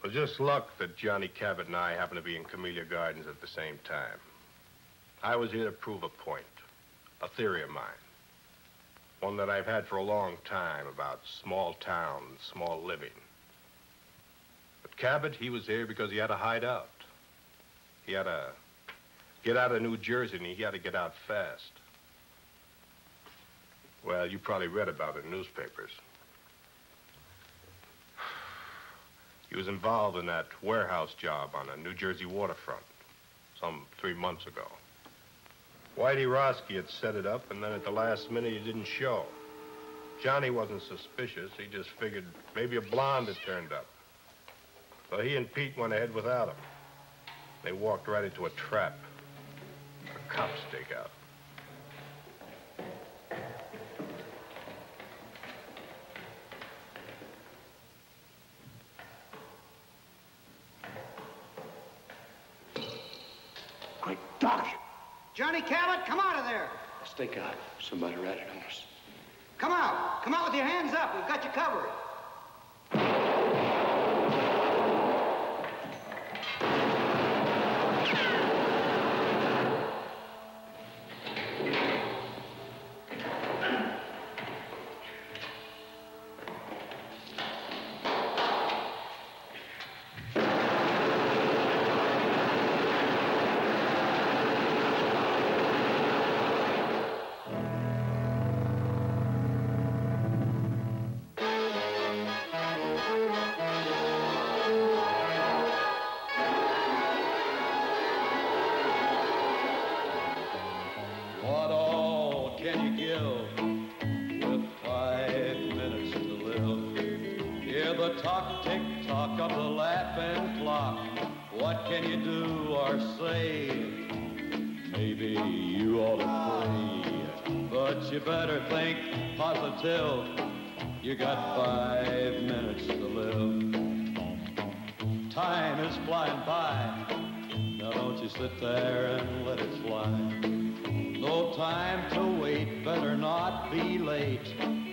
was just luck that Johnny Cabot and I happened to be in Camellia Gardens at the same time. I was here to prove a point, a theory of mine. One that I've had for a long time about small towns, small living. But Cabot, he was here because he had to hide out. He had to get out of New Jersey, and he had to get out fast. Well, you probably read about it in newspapers. He was involved in that warehouse job on a New Jersey waterfront some 3 months ago. Whitey Roski had set it up, and then at the last minute, he didn't show. Johnny wasn't suspicious. He just figured maybe a blonde had turned up. So he and Pete went ahead without him. They walked right into a trap, a cop stakeout. Great dog! Johnny Cabot, come out of there! Stake out. Somebody ratted on us. Come out! Come out with your hands up. We've got you covered. Till you got 5 minutes to live. Time is flying by. Now don't you sit there and let it fly. No time to wait, better not be late.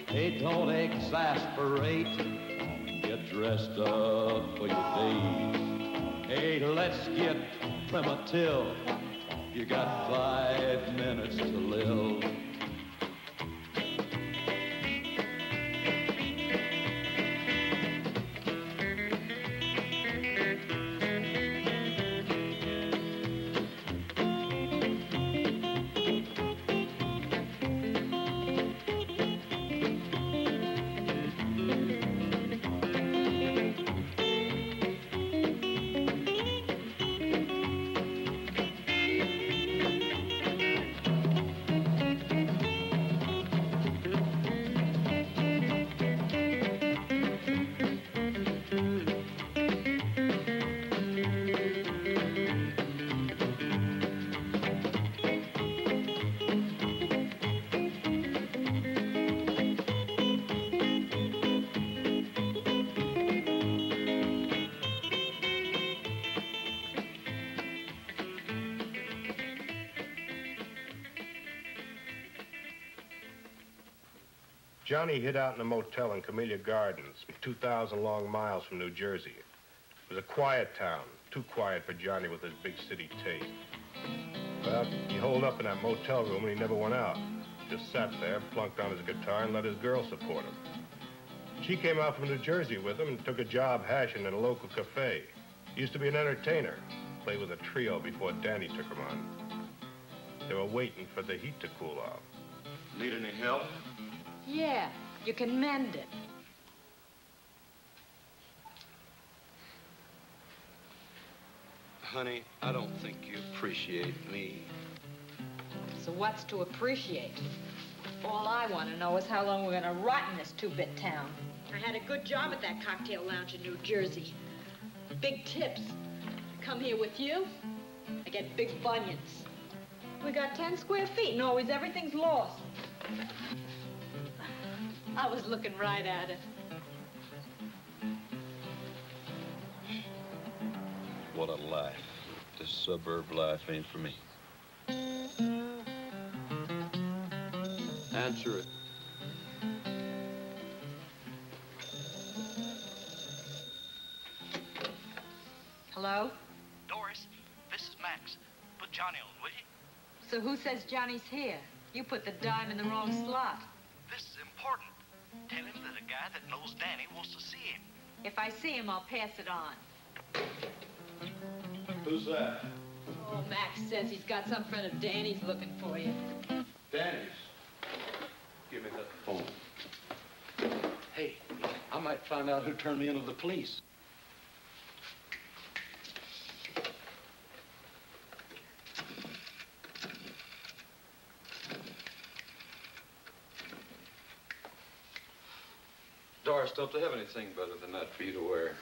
Hey, don't exasperate. Get dressed up for your days. Hey, let's get primitive. You got 5 minutes to live. Johnny hid out in a motel in Camellia Gardens, 2,000 long miles from New Jersey. It was a quiet town, too quiet for Johnny with his big city taste. Well, he holed up in that motel room and he never went out. Just sat there, plunked on his guitar, and let his girl support him. She came out from New Jersey with him and took a job hashing in a local cafe. He used to be an entertainer, played with a trio before Danny took him on. They were waiting for the heat to cool off. Need any help? Yeah, you can mend it. Honey, I don't think you appreciate me. So what's to appreciate? All I want to know is how long we're going to rot in this two-bit town. I had a good job at that cocktail lounge in New Jersey. Big tips. I come here with you, I get big bunions. We got 10 square feet and always everything's lost. I was looking right at it. What a life. This suburb life ain't for me. Answer it. Johnny on, will you? So who says Johnny's here? You put the dime in the wrong slot. This is important. Tell him that a guy that knows Danny wants to see him. If I see him, I'll pass it on. Who's that? Oh, Max says he's got some friend of Danny's looking for you. Danny's. Give me that phone. Hey, I might find out who turned me into the police. Doris, don't they have anything better than that for you to wear?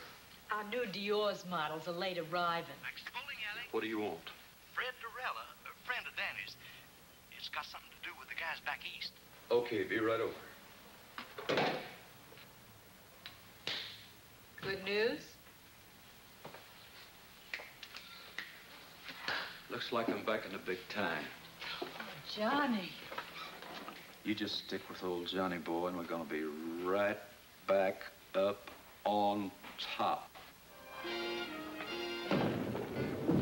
Our new Dior's models are late arriving. Max the bowling alley. What do you want? Fred Durella, a friend of Danny's. It's got something to do with the guys back east. Okay, be right over. Good news? Looks like I'm back in the big time. Oh, Johnny. You just stick with old Johnny boy, and we're gonna be right back up on top.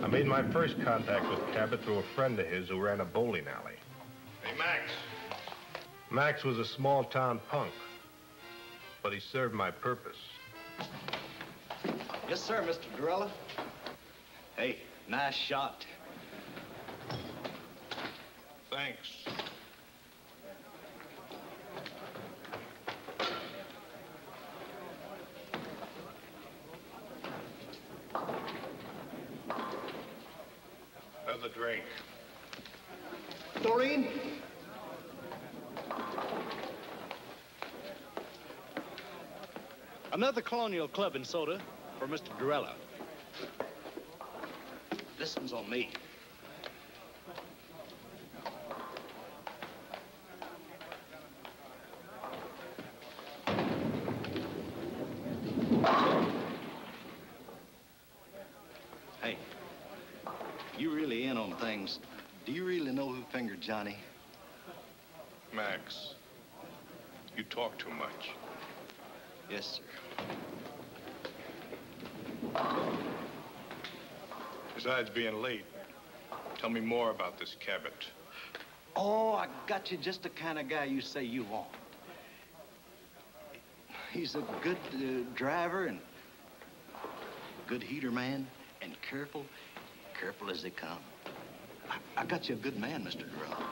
I made my first contact with Cabot through a friend of his who ran a bowling alley. Hey, Max. Max was a small-town punk, but he served my purpose. Yes, sir, Mr. Durella. Hey, nice shot. Thanks. Another drink. Doreen? Another Colonial Club and soda for Mr. Durella. This one's on me. Hey, you really in on things. Do you really know who fingered Johnny? Max, you talk too much. Yes, sir. Besides being late, tell me more about this Cabot. Oh, I got you just the kind of guy you say you want. He's a good driver and good heater man and careful as they come. I got you a good man, Mr. Durrell.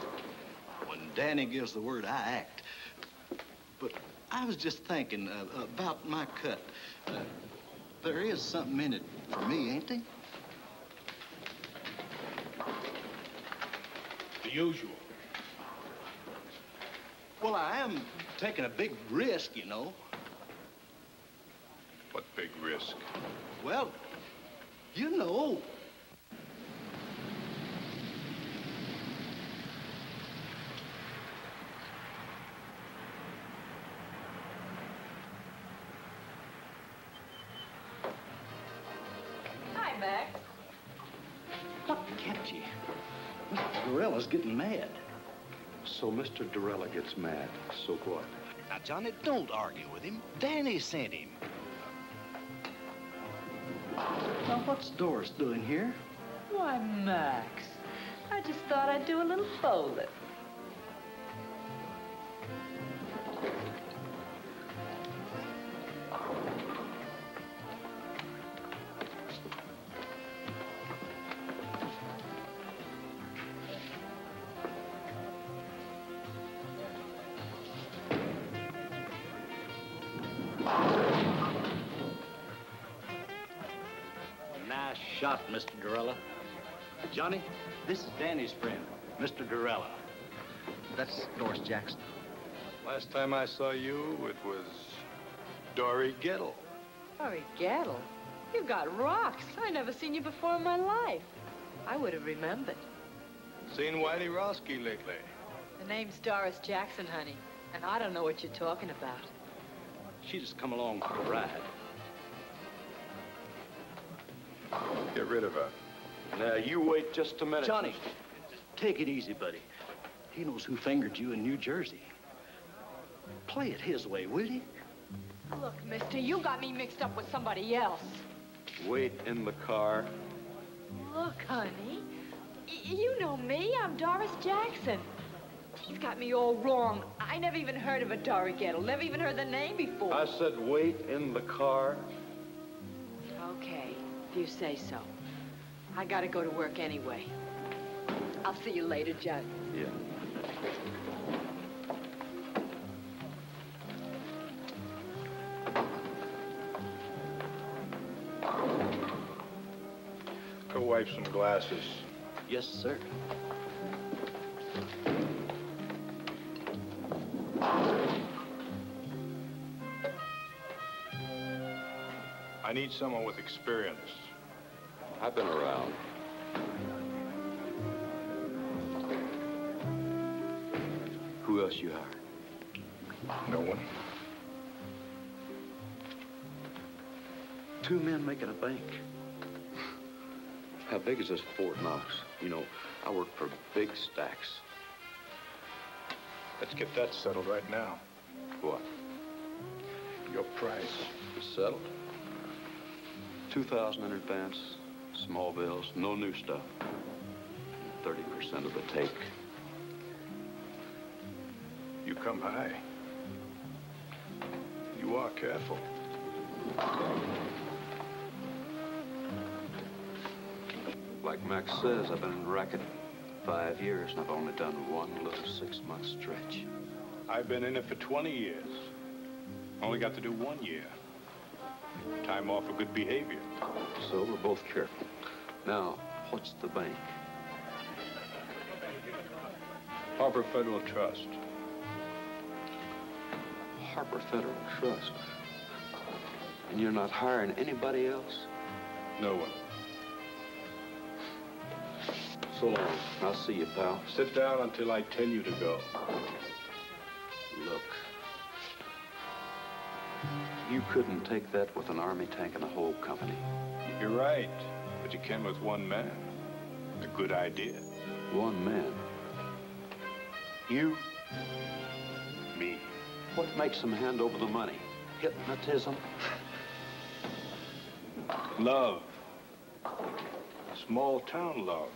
When Danny gives the word, I act. But I was just thinking about my cut. There is something in it for me, ain't there? The usual. Well, I am taking a big risk, you know. What big risk? Well, you know. Hi, Max. What kept you? Mr. Durella's getting mad. So Mr. Durella gets mad. So what? Now, Johnny, don't argue with him. Danny sent him. Now, what's Doris doing here? Why, Max, I just thought I'd do a little bowling. Nice shot, Mr. Durella. Johnny, this is Danny's friend, Mr. Durella. That's Doris Jackson. Last time I saw you, it was Dory Gettle. Sorry, Gattle. You've got rocks. I never seen you before in my life. I would have remembered. Seen Whitey Roski lately? The name's Doris Jackson, honey, and I don't know what you're talking about. She just come along for a ride. Get rid of her. Now, you wait just a minute. Johnny, take it easy, buddy. He knows who fingered you in New Jersey. Play it his way, will you? Look, mister, you got me mixed up with somebody else. Wait in the car. Look, honey, You know me. I'm Doris Jackson. He's got me all wrong. I never even heard of a Dory Gettle. Never even heard the name before. I said wait in the car. Okay, if you say so. I gotta go to work anyway. I'll see you later, Judd. Yeah. Go wipe some glasses. Yes, sir. I need someone with experience. I've been around. Who else you hired? No one. Two men making a bank. How big is this Fort Knox? You know, I work for big stacks. Let's get that settled right now. What? Your price. It's settled. 2,000 in advance, small bills, no new stuff. 30% of the take. You come high. You are careful. Like Max says, I've been in the racket 5 years, and I've only done one little 6-month stretch. I've been in it for 20 years. Only got to do 1 year. Time off for good behavior. So we're both careful. Now, what's the bank? Harbor Federal Trust. Harbor Federal Trust. And you're not hiring anybody else? No one. So long. I'll see you, pal. Sit down until I tell you to go. Look. You couldn't take that with an army tank and a whole company. You're right, but you can with one man. A good idea. One man. You, me. What makes them hand over the money? Hypnotism? Love. Small town love.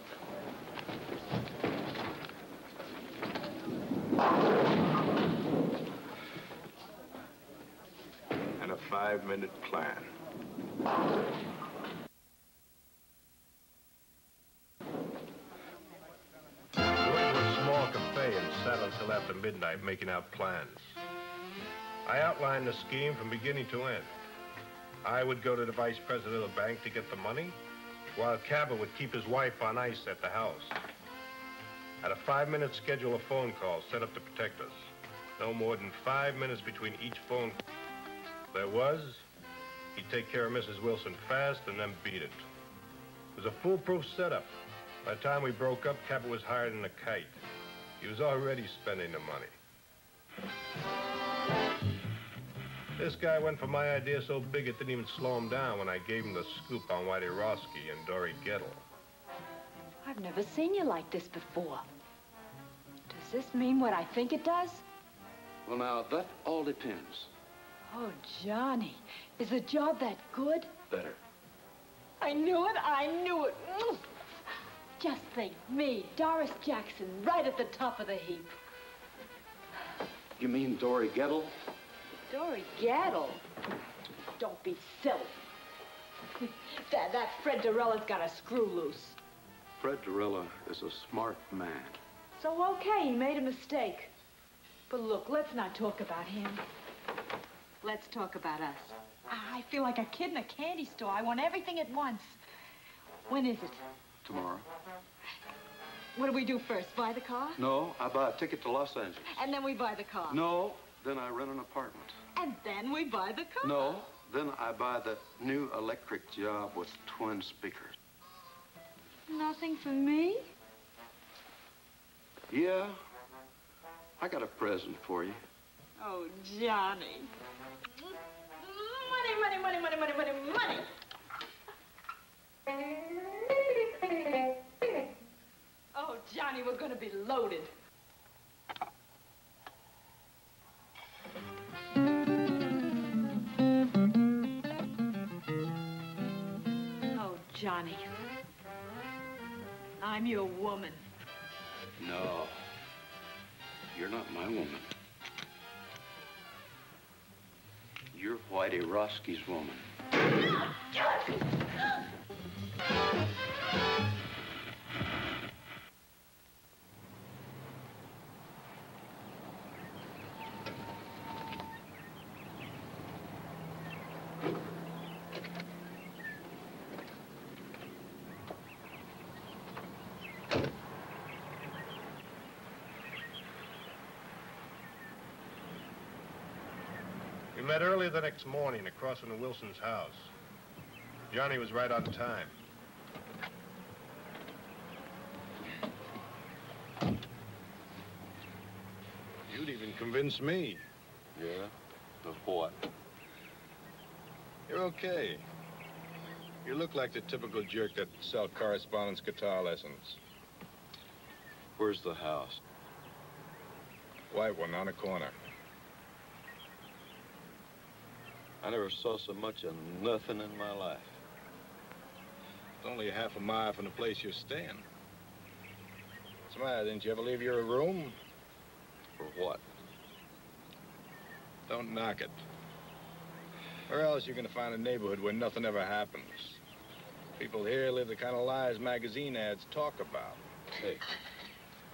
And a 5-minute plan. We went to a small cafe and sat until after midnight making out plans. I outlined the scheme from beginning to end. I would go to the vice president of the bank to get the money, while Cabot would keep his wife on ice at the house. At a 5-minute schedule of phone calls set up to protect us. No more than 5 minutes between each phone call. There was, he'd take care of Mrs. Wilson fast and then beat it. It was a foolproof setup. By the time we broke up, Cabot was higher than a kite. He was already spending the money. This guy went for my idea so big it didn't even slow him down when I gave him the scoop on Whitey Roski and Dory Gettle. I've never seen you like this before. Does this mean what I think it does? Well, now, that all depends. Oh, Johnny, is the job that good? Better. I knew it, I knew it. Just think, me, Doris Jackson, right at the top of the heap. You mean Dory Gettle? Dory Gettle? Don't be silly. that Fred Dorella's got a screw loose. Fred Dorella is a smart man. So, okay, he made a mistake. But look, let's not talk about him. Let's talk about us. I feel like a kid in a candy store. I want everything at once. When is it? Tomorrow. What do we do first? Buy the car? No, I buy a ticket to Los Angeles. And then we buy the car? No, then I rent an apartment. And then we buy the car? No, then I buy that new electric job with twin speakers. Nothing for me? Yeah, I got a present for you. Oh, Johnny. Money, money, money, money, money, money, money. Oh, Johnny, we're gonna be loaded. Oh, Johnny. I'm your woman. No. You're not my woman. You're Whitey Roski's woman. We met early the next morning across from the Wilson's house. Johnny was right on time. You'd even convinced me. Yeah? Of what? You're okay. You look like the typical jerk that sell correspondence guitar lessons. Where's the house? White one on the corner. I never saw so much of nothing in my life. It's only a half a mile from the place you're staying. What's the matter? Didn't you ever leave your room? For what? Don't knock it. Where else you gonna find a neighborhood where nothing ever happens? People here live the kind of lives magazine ads talk about. Hey,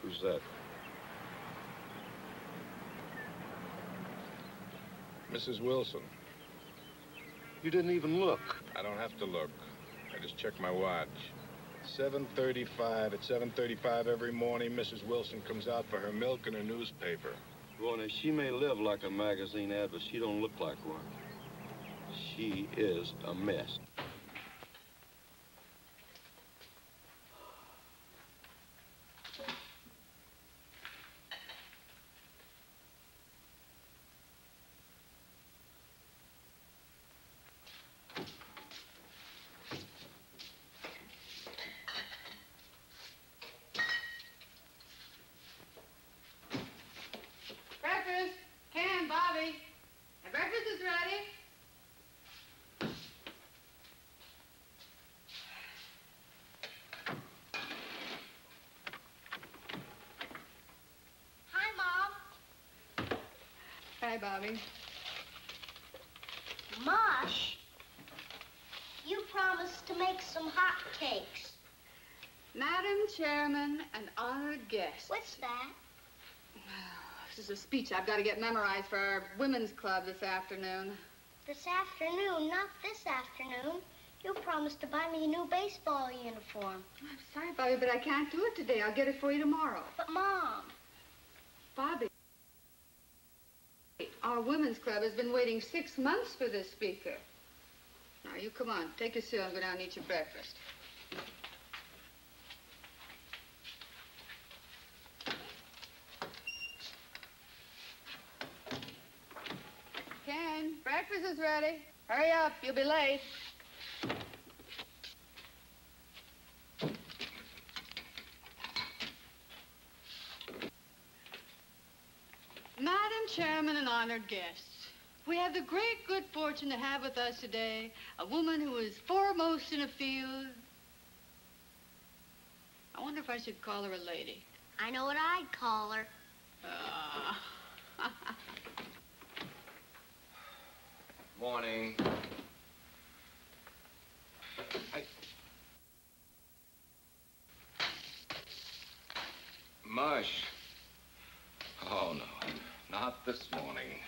who's that? Mrs. Wilson. You didn't even look. I don't have to look. I just checked my watch. 7:35. At 7:35 every morning, Mrs. Wilson comes out for her milk and her newspaper. Well, now, she may live like a magazine ad, but she don't look like one. She is a mess. Breakfast. Ken, Bobby. The breakfast is ready. Hi, Mom. Hi, Bobby. Mosh, you promised to make some hot cakes. Madam Chairman and honored guests. What's that? This is a speech I've got to get memorized for our women's club this afternoon. This afternoon, not this afternoon. You promised to buy me a new baseball uniform. I'm sorry, Bobby, but I can't do it today. I'll get it for you tomorrow. But, Mom. Bobby, our women's club has been waiting 6 months for this speaker. Now, you come on. Take your cereal and go down and eat your breakfast. Ken, breakfast is ready. Hurry up, you'll be late. Madam Chairman and honored guests, we have the great good fortune to have with us today a woman who is foremost in a field. I wonder if I should call her a lady. I know what I'd call her. Morning. Mush. Oh, no. Not this morning.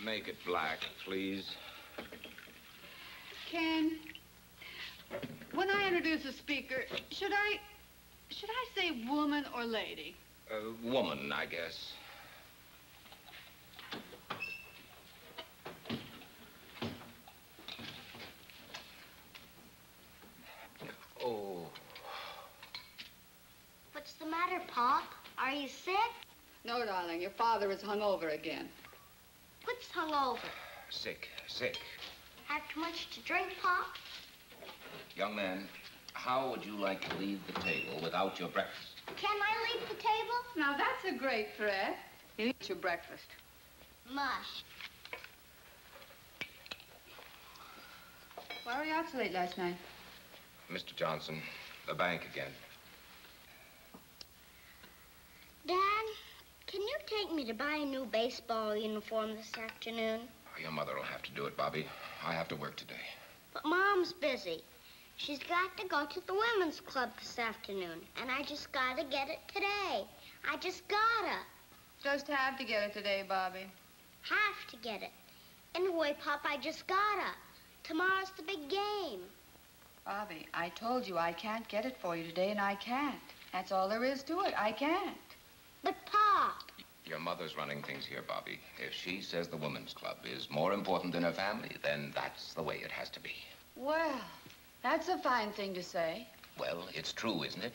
Make it black, please. Ken, when I introduce a speaker, should I say woman or lady? Woman, I guess. Oh. What's the matter, Pop? Are you sick? No, darling, your father is hungover again. What's hungover? Sick. Have too much to drink, Pop? Young man, how would you like to leave the table without your breakfast? Can I leave the table? Now, that's a great threat. You eat your breakfast. Mush. Why were you out so late last night? Mr. Johnson, the bank again. Dad, can you take me to buy a new baseball uniform this afternoon? Your mother will have to do it, Bobby. I have to work today. But Mom's busy. She's got to go to the women's club this afternoon, and I just gotta get it today. I just gotta. Just have to get it today, Bobby. Have to get it. Anyway, Pop, I just gotta. Tomorrow's the big game. Bobby, I told you I can't get it for you today, and I can't. That's all there is to it. I can't. But, Pop. Your mother's running things here, Bobby. If she says the women's club is more important than her family, then that's the way it has to be. Well, that's a fine thing to say. Well, it's true, isn't it?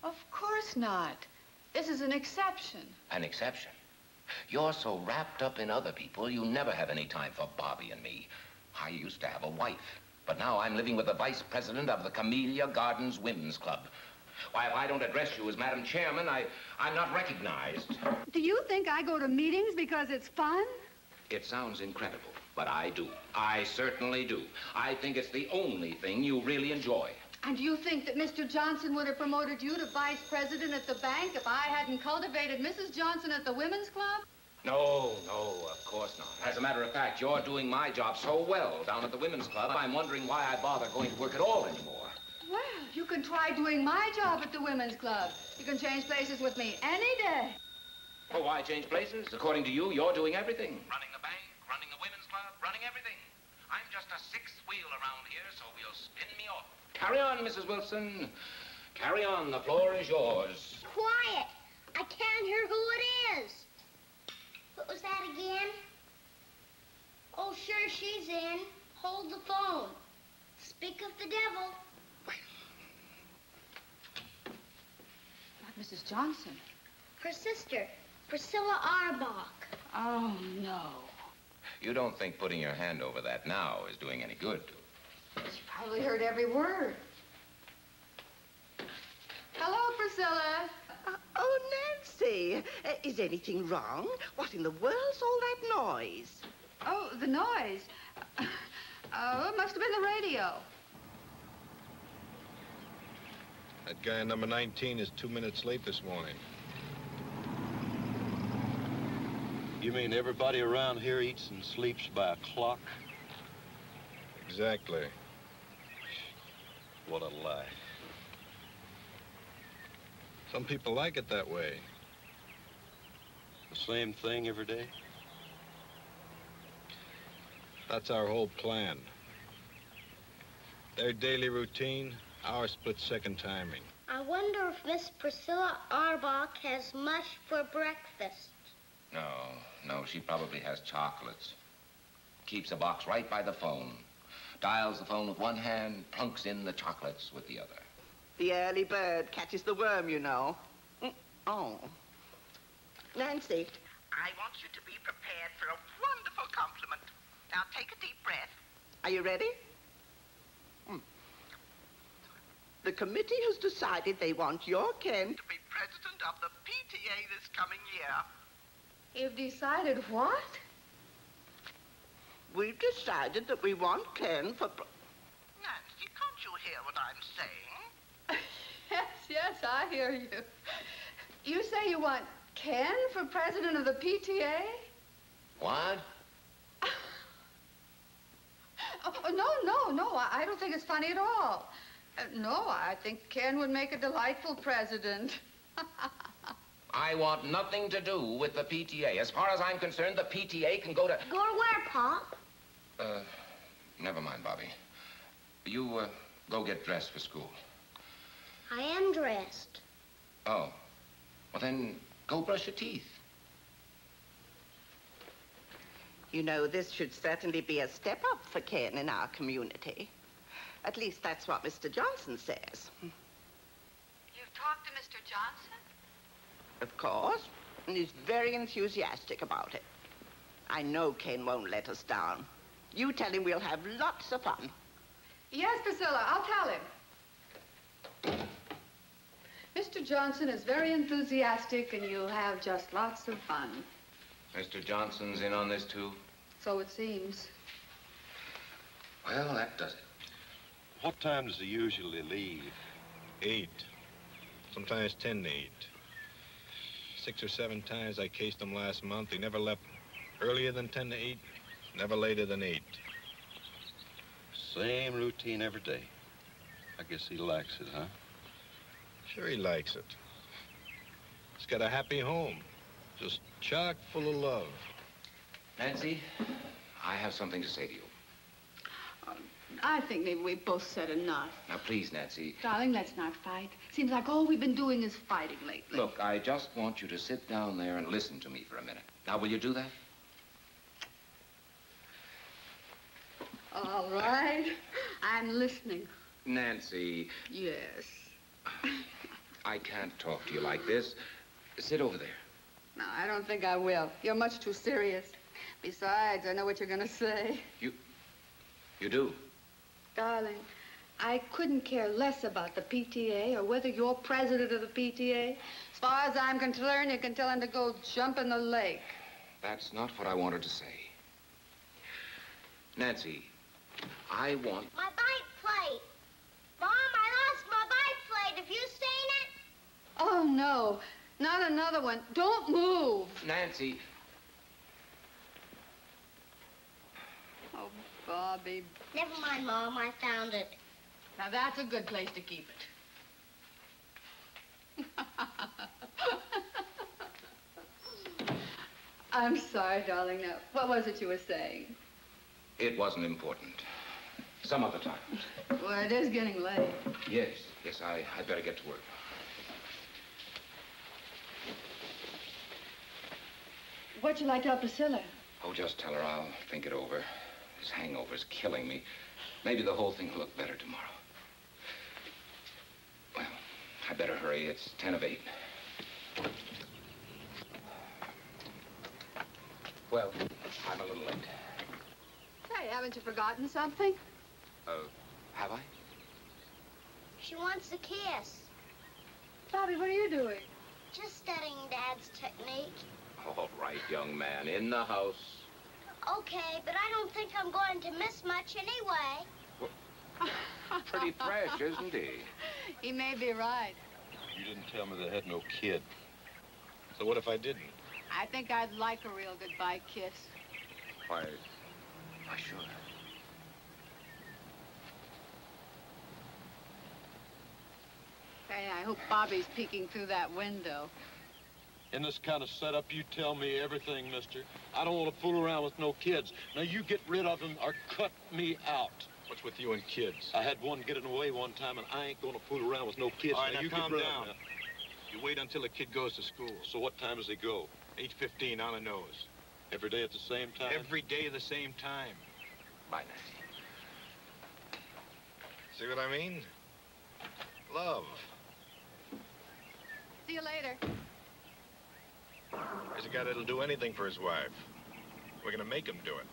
Of course not. This is an exception. An exception? You're so wrapped up in other people, you never have any time for Bobby and me. I used to have a wife, but now I'm living with the vice president of the Camellia Gardens Women's Club. Why, if I don't address you as Madam Chairman, I'm not recognized. Do you think I go to meetings because it's fun? It sounds incredible, but I do. I certainly do. I think it's the only thing you really enjoy. And do you think that Mr. Johnson would have promoted you to vice president at the bank if I hadn't cultivated Mrs. Johnson at the women's club? No, of course not. As a matter of fact, you're doing my job so well down at the women's club, I'm wondering why I bother going to work at all anymore. Well, you can try doing my job at the women's club. You can change places with me any day. Well, why change places? According to you, you're doing everything. Running the bank, running the women's club, running everything. I'm just a sixth wheel around here, so we'll spin me off. Carry on, Mrs. Wilson. Carry on. The floor is yours. Quiet. I can't hear who it is. What was that again? Oh, sure, she's in. Hold the phone. Speak of the devil. Not Mrs. Johnson. Her sister, Priscilla Arbach. Oh, no. You don't think putting your hand over that now is doing any good? She probably heard every word. Hello, Priscilla. Oh, Nancy, is anything wrong? What in the world's all that noise? Oh, the noise. It must have been the radio. That guy in number 19 is 2 minutes late this morning. You mean everybody around here eats and sleeps by a clock? Exactly. What a lie. Some people like it that way. The same thing every day? That's our whole plan. Their daily routine, our split-second timing. I wonder if Miss Priscilla Arbach has mush for breakfast. No, she probably has chocolates. Keeps a box right by the phone. Dials the phone with one hand, plunks in the chocolates with the other. The early bird catches the worm, you know. Oh. Nancy. I want you to be prepared for a wonderful compliment. Now take a deep breath. Are you ready? The committee has decided they want your Ken to be president of the PTA this coming year. You've decided what? We've decided that we want Ken for... Nancy, can't you hear what I'm saying? Yes, I hear you. You say you want Ken for president of the PTA? What? Oh, no, I don't think it's funny at all. No, I think Ken would make a delightful president. I want nothing to do with the PTA. As far as I'm concerned, the PTA can go to... Go to where, Pop? Never mind, Bobby. You, go get dressed for school. I am dressed. Oh. Well, then, go brush your teeth. You know, this should certainly be a step up for Ken in our community. At least that's what Mr. Johnson says. You've talked to Mr. Johnson? Of course. And he's very enthusiastic about it. I know Ken won't let us down. You tell him we'll have lots of fun. Yes, Priscilla, I'll tell him. Mr. Johnson is very enthusiastic, and you'll have just lots of fun. Mr. Johnson's in on this, too? So it seems. Well, that does it. What time does he usually leave? 8. Sometimes 10 to 8. 6 or 7 times I cased him last month. He never left earlier than 10 to 8, never later than 8. Same routine every day. I guess he likes it, huh? Sure he likes it. He's got a happy home, just chock full of love. Nancy, I have something to say to you. I think maybe we've both said enough. Now, please, Nancy. Darling, let's not fight. Seems like all we've been doing is fighting lately. Look, I just want you to sit down there and listen to me for a minute. Now, will you do that? All right. I'm listening. Nancy. Yes. I can't talk to you like this. Sit over there. No, I don't think I will. You're much too serious. Besides, I know what you're going to say. You do? Darling, I couldn't care less about the PTA or whether you're president of the PTA. As far as I'm concerned, you can tell him to go jump in the lake. That's not what I wanted to say. Nancy, I want... My bike plate. Mom, I lost my bike plate. Have you seen it? Oh, no. Not another one. Don't move. Nancy. Oh, Bobby. Never mind, Mom. I found it. Now, that's a good place to keep it. I'm sorry, darling. Now, what was it you were saying? It wasn't important. Some other time. Well, it is getting late. Yes, I'd better get to work. What'd you like to tell Priscilla? Oh, just tell her I'll think it over. This hangover's killing me. Maybe the whole thing will look better tomorrow. Well, I better hurry. It's 10 of 8. Well, I'm a little late. Hey, haven't you forgotten something? Have I? She wants a kiss. Bobby, what are you doing? Just studying Dad's technique. All right, young man, in the house. Okay, but I don't think I'm going to miss much anyway. Well, pretty fresh, isn't he? He may be right. You didn't tell me they had no kid. So what if I didn't? I think I'd like a real goodbye kiss. Why, sure. Hey, I hope Bobby's peeking through that window. In this kind of setup, you tell me everything, mister. I don't want to fool around with no kids. Now, you get rid of them or cut me out. What's with you and kids? I had one getting away one time, and I ain't going to fool around with no kids. All right, now you calm get rid down. of them. You wait until the kid goes to school. So what time does he go? 8:15 on the nose. Every day at the same time? Every day at the same time. Bye, Nancy. See what I mean? Love. See you later. He's a guy that'll do anything for his wife. We're gonna make him do it.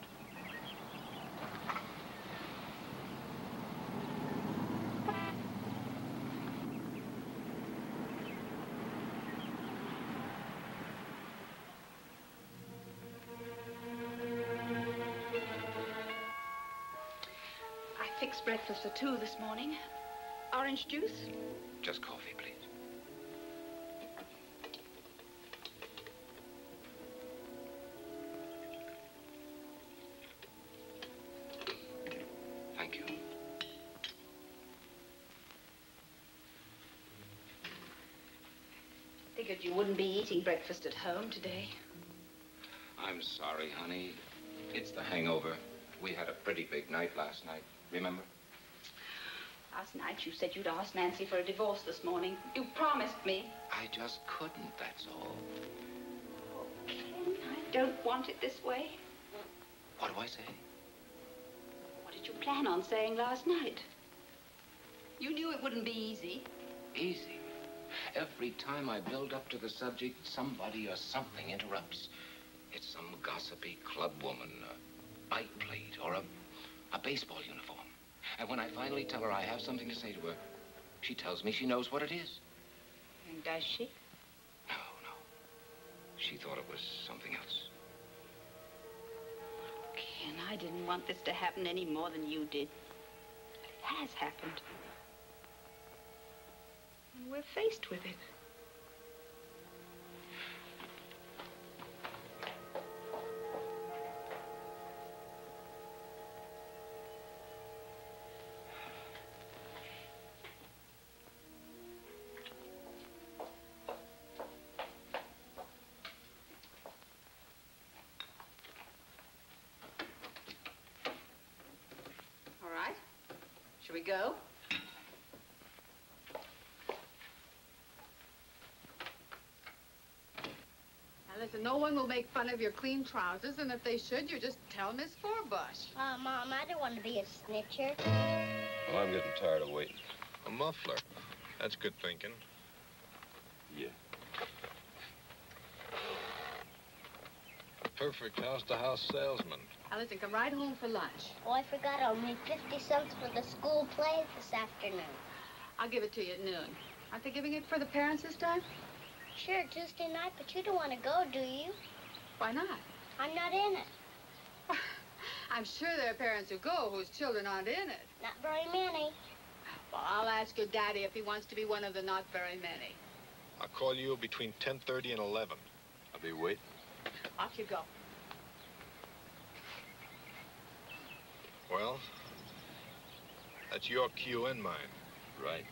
I fixed breakfast for 2 this morning. Orange juice? Just coffee, please. Thank you. Figured you wouldn't be eating breakfast at home today. I'm sorry, honey. It's the hangover. We had a pretty big night last night, remember? Last night you said you'd ask Nancy for a divorce this morning. You promised me. I just couldn't, that's all. Oh, Ken, I don't want it this way. What do I say? What did you plan on saying last night? You knew it wouldn't be easy. Easy. Every time I build up to the subject, somebody or something interrupts. It's some gossipy club woman, a bike plate, or a baseball uniform. And when I finally tell her I have something to say to her, she tells me she knows what it is. And does she? No. She thought it was something else. Ken, I didn't want this to happen any more than you did. It has happened. And we're faced with it. Shall we go? Now listen, no one will make fun of your clean trousers, and if they should, you just tell Miss Forbush. Mom, I don't want to be a snitcher. Well, I'm getting tired of waiting. A muffler. That's good thinking. Yeah. A perfect house-to-house salesman. Now listen, come right home for lunch. Oh, I forgot I'll make 50 cents for the school play this afternoon. I'll give it to you at noon. Aren't they giving it for the parents this time? Sure, Tuesday night, but you don't want to go, do you? Why not? I'm not in it. I'm sure there are parents who go whose children aren't in it. Not very many. Well, I'll ask your daddy if he wants to be one of the not very many. I'll call you between 10:30 and 11. I'll be waiting. Off you go. Well, that's your cue and mine. Right.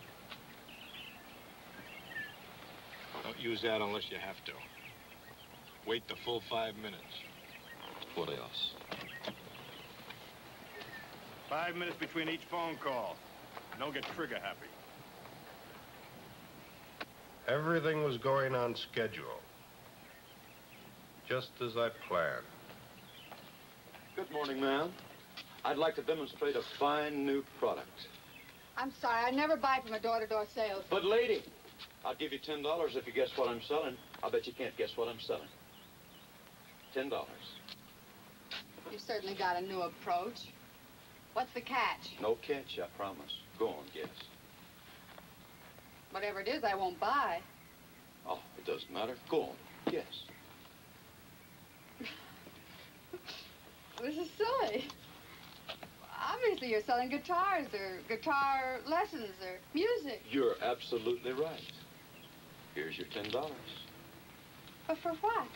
Don't use that unless you have to. Wait the full 5 minutes. What else? 5 minutes between each phone call. Don't get trigger happy. Everything was going on schedule. Just as I planned. Good morning, ma'am. I'd like to demonstrate a fine new product. I'm sorry, I never buy from a door-to-door sales. But, lady, I'll give you $10 if you guess what I'm selling. I bet you can't guess what I'm selling. $10. You've certainly got a new approach. What's the catch? No catch, I promise. Go on, guess. Whatever it is, I won't buy. Oh, it doesn't matter. Go on, guess. This is silly. Obviously, you're selling guitars or guitar lessons or music. You're absolutely right. Here's your $10. But for what?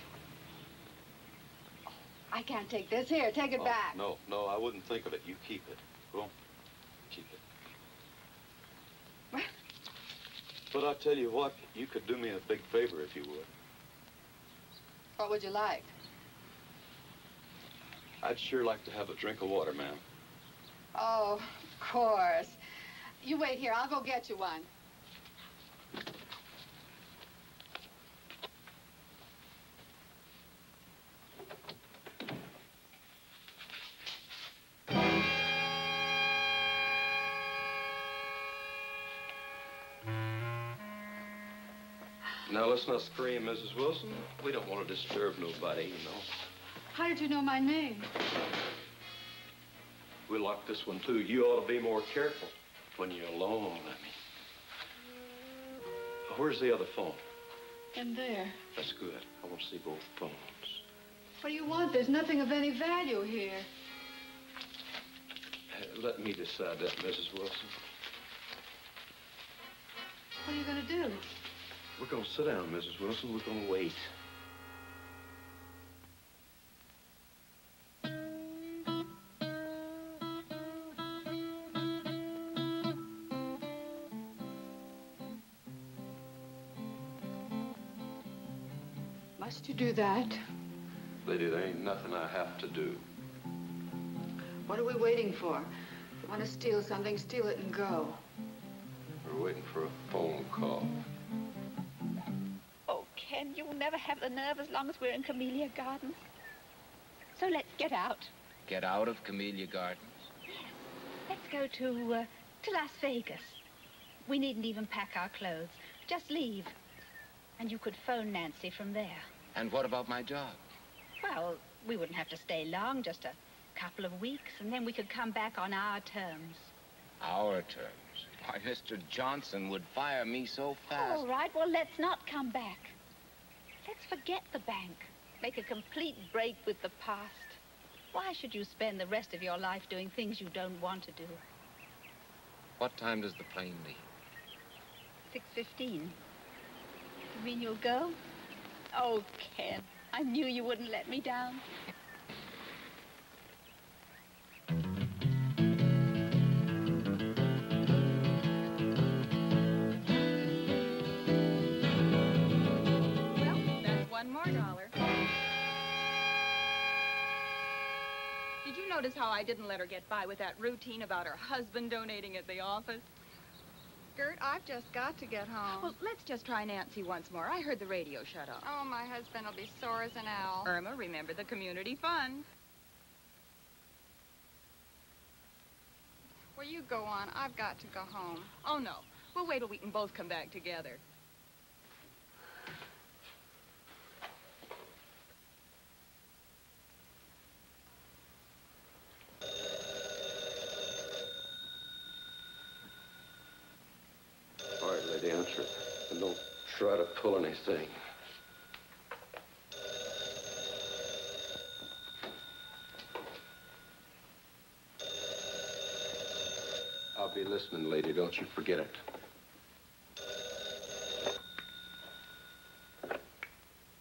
I can't take this. Here, take it back. No, I wouldn't think of it. You keep it. Go on. Keep it. But I'll tell you what, you could do me a big favor if you would. What would you like? I'd sure like to have a drink of water, ma'am. Oh, of course. You wait here. I'll go get you one. Now, let's not scream, Mrs. Wilson. We don't want to disturb nobody, you know. How did you know my name? We locked this one, too. You ought to be more careful when you're alone, I mean. Where's the other phone? In there. That's good. I want to see both phones. What do you want? There's nothing of any value here. Let me decide that, Mrs. Wilson. What are you going to do? We're going to sit down, Mrs. Wilson. We're going to wait. Must you do that? Lady, there ain't nothing I have to do. What are we waiting for? If you want to steal something, steal it and go. We're waiting for a phone call. Oh, Ken, you'll never have the nerve as long as we're in Camellia Gardens. So let's get out. Get out of Camellia Gardens? Let's go to Las Vegas. We needn't even pack our clothes. Just leave. And you could phone Nancy from there. And what about my job? Well, we wouldn't have to stay long, just a couple of weeks, and then we could come back on our terms. Our terms? Why, Mr. Johnson would fire me so fast. All right, well, let's not come back. Let's forget the bank. Make a complete break with the past. Why should you spend the rest of your life doing things you don't want to do? What time does the plane leave? 6:15. You mean you'll go? Oh, Ken, I knew you wouldn't let me down. Well, that's $1 more. Did you notice how I didn't let her get by with that routine about her husband donating at the office? Gert, I've just got to get home. Well, let's just try Nancy once more. I heard the radio shut off. Oh, my husband will be sore as an owl. Irma, remember the community fund. Well, you go on. I've got to go home. Oh, no. We'll wait till we can both come back together. All right, lady, answer it. And don't try to pull anything. I'll be listening, lady. Don't you forget it.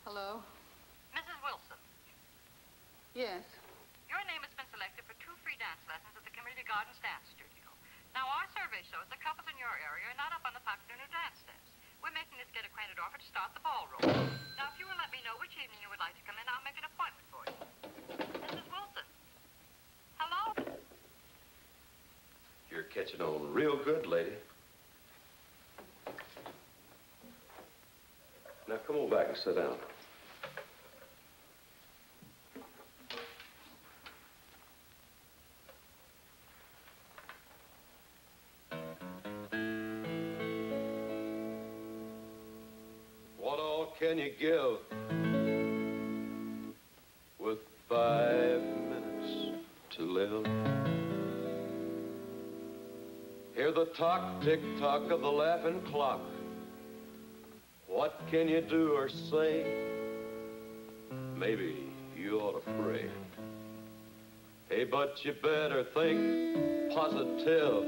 Hello? Mrs. Wilson, Yes. your name has been selected for 2 free dance lessons at the Community Gardens Dance Studio. Now, our survey shows the couples in your area are not up on the popular new dance steps. We're making this get acquainted offer to start the ballroom. Now, if you will let me know which evening you would like to come in, I'll make an appointment for you. Mrs. Wilson. Hello? You're catching on real good, lady. Now, come on back and sit down. What all can you give with 5 minutes to live? Hear the talk, tick-tock of the laughing clock. What can you do or say? Maybe you ought to pray. Hey, but you better think positive.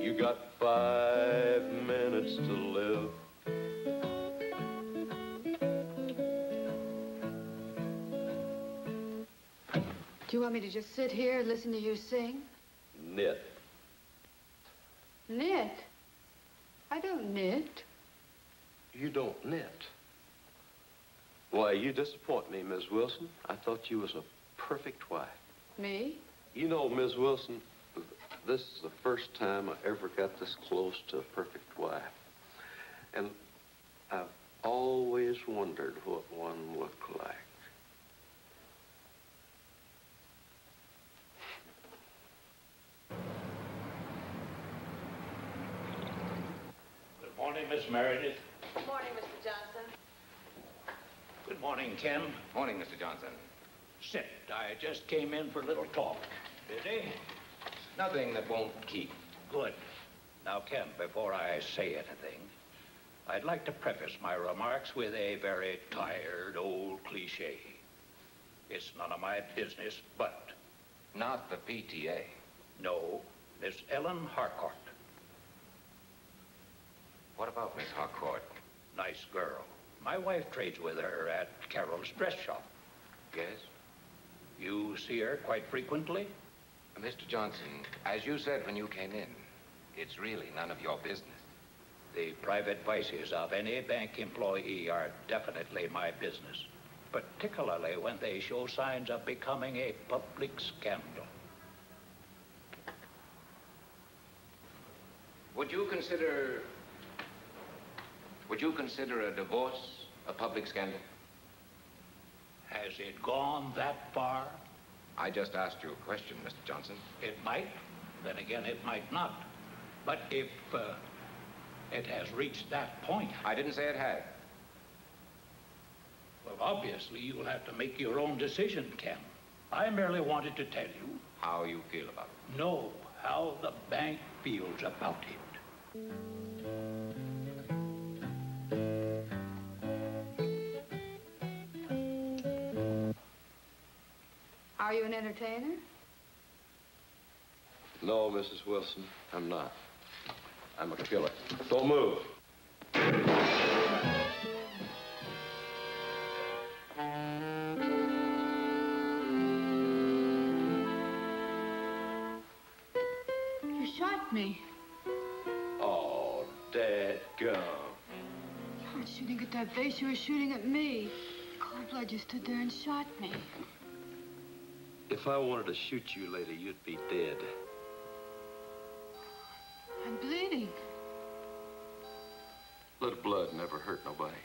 You got 5 minutes to live. Do you want me to just sit here and listen to you sing? Knit. Knit? I don't knit. You don't knit. Why, you disappoint me, Miss Wilson. I thought you was a perfect wife. Me? You know, Miss Wilson, this is the first time I ever got this close to a perfect wife. And I've always wondered what one looked like. Good morning, Miss Meredith. Good morning, Mr. Johnson. Good morning, Ken. Morning, Mr. Johnson. Sit. I just came in for a little talk. Busy? Nothing that won't keep. Good. Now, Ken, before I say anything, I'd like to preface my remarks with a very tired old cliche. It's none of my business, but... Not the PTA. No, Miss Ellen Harcourt. What about Miss Harcourt? Nice girl. My wife trades with her at Carol's dress shop. Yes? You see her quite frequently? Mr. Johnson, as you said when you came in, it's really none of your business. The private vices of any bank employee are definitely my business, particularly when they show signs of becoming a public scandal. Would you consider a divorce a public scandal? Has it gone that far? I just asked you a question, Mr. Johnson. It might. Then again, it might not. But if it has reached that point... I didn't say it had. Well, obviously, you'll have to make your own decision, Ken. I merely wanted to tell you... How you feel about it. No, how the bank feels about it. Are you an entertainer? No, Mrs. Wilson, I'm not. I'm a killer. Don't move. You shot me. Oh, dadgum. You weren't shooting at that vase, you were shooting at me. Cold blood, you stood there and shot me. If I wanted to shoot you, lady, you'd be dead. I'm bleeding. Little blood never hurt nobody.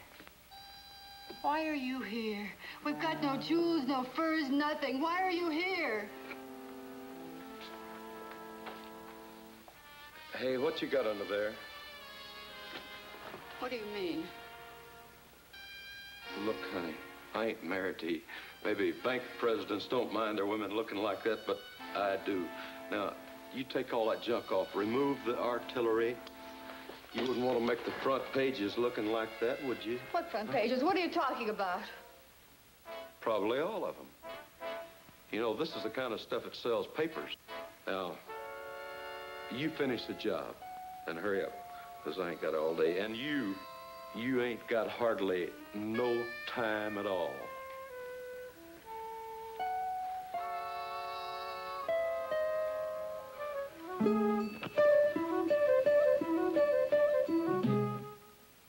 Why are you here? We've got no jewels, no furs, nothing. Why are you here? Hey, what you got under there? What do you mean? Look, honey, I ain't married to you. Maybe bank presidents don't mind their women looking like that, but I do. Now, you take all that junk off. Remove the artillery. You wouldn't want to make the front pages looking like that, would you? What front pages? What are you talking about? Probably all of them. You know, this is the kind of stuff that sells papers. Now, you finish the job and hurry up, because I ain't got all day. And you ain't got hardly no time at all.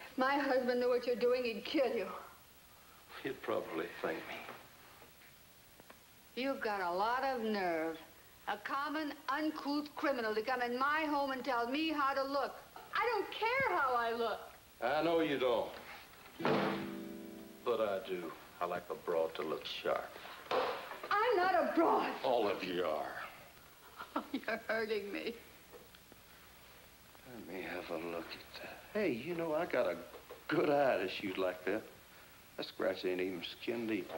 If my husband knew what you're doing, he'd kill you. He'd probably thank me. You've got a lot of nerve. A common, uncouth criminal to come in my home and tell me how to look. I don't care how I look. I know you don't. But I do. I like a broad to look sharp. I'm not a broad. All of you are. Oh, you're hurting me. Let me have a look at that. Hey, you know, I got a good eye to shoot like that. That scratch ain't even skin deep.